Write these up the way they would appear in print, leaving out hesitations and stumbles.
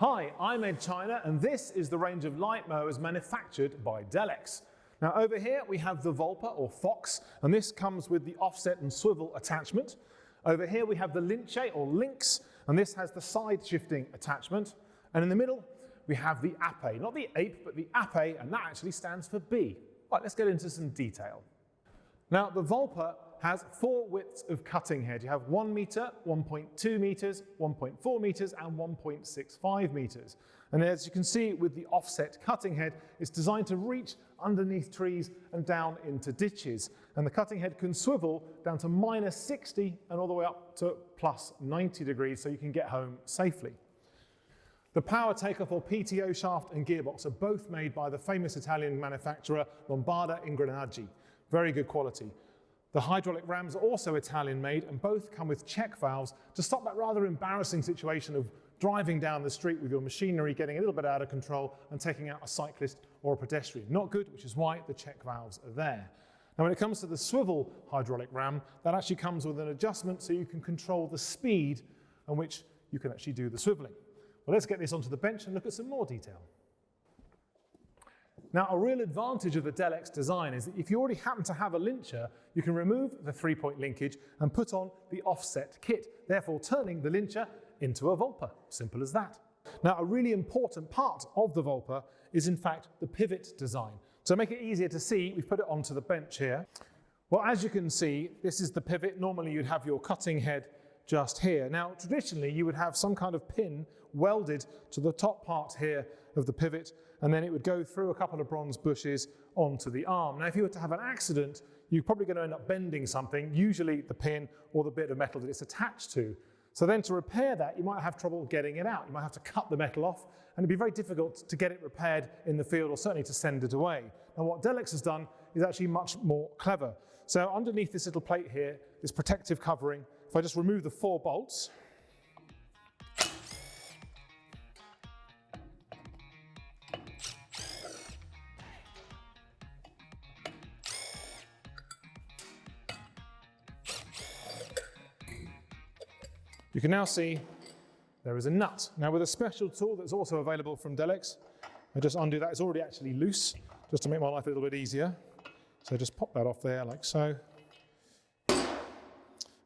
Hi, I'm Ed China, and this is the range of light mowers manufactured by DELEKS. Now over here we have the VOLPE or Fox, and this comes with the offset and swivel attachment. Over here we have the Linche or Lynx, and this has the side shifting attachment. And in the middle we have the APE, not the ape, but the APE, and that actually stands for bee. Right, let's get into some detail. Now the VOLPE has 4 widths of cutting head. You have 1 meter, 1.2 meters, 1.4 meters, and 1.65 meters. And as you can see with the offset cutting head, it's designed to reach underneath trees and down into ditches. And the cutting head can swivel down to -60 and all the way up to +90 degrees so you can get home safely. The power takeoff or P.T.O shaft and gearbox are both made by the famous Italian manufacturer Lombarda Ingranaggi. Very good quality. The hydraulic rams are also Italian made, and both come with check valves to stop that rather embarrassing situation of driving down the street with your machinery getting a little bit out of control and taking out a cyclist or a pedestrian. Not good, which is why the check valves are there. Now when it comes to the swivel hydraulic ram, that actually comes with an adjustment so you can control the speed at which you can actually do the swiveling. Well, let's get this onto the bench and look at some more detail. Now, a real advantage of the DELEKS design is that if you already happen to have a Lincher, you can remove the 3-point linkage and put on the offset kit, therefore turning the Lincher into a VOLPE. Simple as that. Now, a really important part of the VOLPE is in fact the pivot design. To make it easier to see, we've put it onto the bench here. Well, as you can see, this is the pivot. Normally you'd have your cutting head just here. Now, traditionally you would have some kind of pin welded to the top part here of the pivot, and then it would go through a couple of bronze bushes onto the arm. Now, if you were to have an accident, you're probably going to end up bending something, usually the pin or the bit of metal that it's attached to. So then to repair that, you might have trouble getting it out. You might have to cut the metal off, and it'd be very difficult to get it repaired in the field or certainly to send it away. Now, what DELEKS has done is actually much more clever. So underneath this little plate here, this protective covering, if I just remove the 4 bolts, you can now see there is a nut. Now with a special tool that's also available from DELEKS, I just undo that. It's already actually loose, just to make my life a little bit easier. So just pop that off there like so.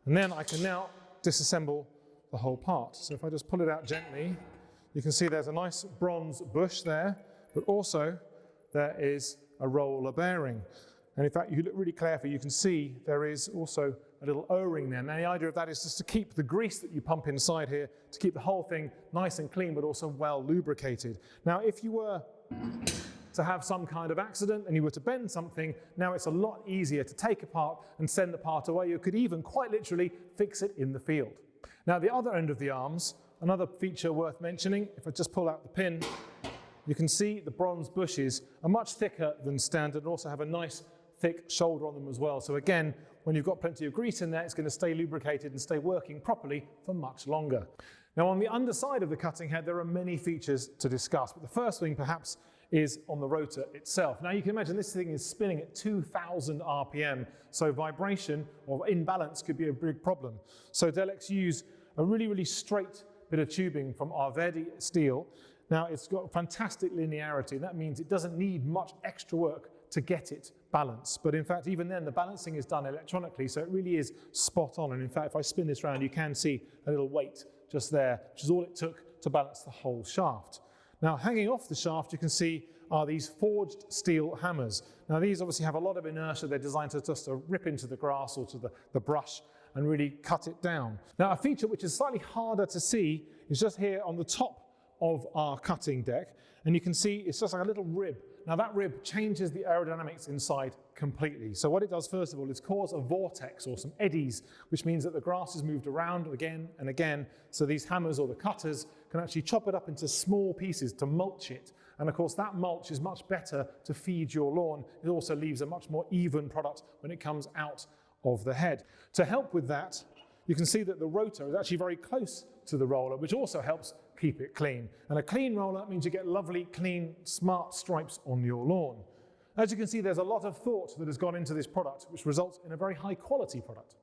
And then I can now disassemble the whole part. So if I just pull it out gently, you can see there's a nice bronze bush there, but also there is a roller bearing. And in fact, if you look really carefully, you can see there is also a little O-ring there. Now the idea of that is just to keep the grease that you pump inside here, to keep the whole thing nice and clean, but also well lubricated. Now if you were to have some kind of accident and you were to bend something, now it's a lot easier to take apart and send the part away. You could even quite literally fix it in the field. Now the other end of the arms, another feature worth mentioning, if I just pull out the pin, you can see the bronze bushes are much thicker than standard and also have a nice thick shoulder on them as well. So again, when you've got plenty of grease in there, it's going to stay lubricated and stay working properly for much longer. Now on the underside of the cutting head, there are many features to discuss, but the first thing perhaps is on the rotor itself. Now you can imagine this thing is spinning at 2,000 RPM, so vibration or imbalance could be a big problem. So DELEKS use a really straight bit of tubing from ARVEDI steel. Now it's got fantastic linearity, that means it doesn't need much extra work to get it balanced. But in fact, even then, the balancing is done electronically, so it really is spot on. And in fact, if I spin this round, you can see a little weight just there, which is all it took to balance the whole shaft. Now, hanging off the shaft, you can see are these forged steel hammers. Now, these obviously have a lot of inertia. They're designed to just rip into the grass or to the brush and really cut it down. Now, a feature which is slightly harder to see is just here on the top of our cutting deck. And you can see it's just like a little rib. Now that rib changes the aerodynamics inside completely. So what it does first of all is cause a vortex or some eddies, which means that the grass is moved around again and again. So these hammers or the cutters can actually chop it up into small pieces to mulch it. And of course that mulch is much better to feed your lawn. It also leaves a much more even product when it comes out of the head. To help with that, you can see that the rotor is actually very close to the roller, which also helps keep it clean. And a clean roller means you get lovely, clean, smart stripes on your lawn. As you can see, there's a lot of thought that has gone into this product, which results in a very high quality product.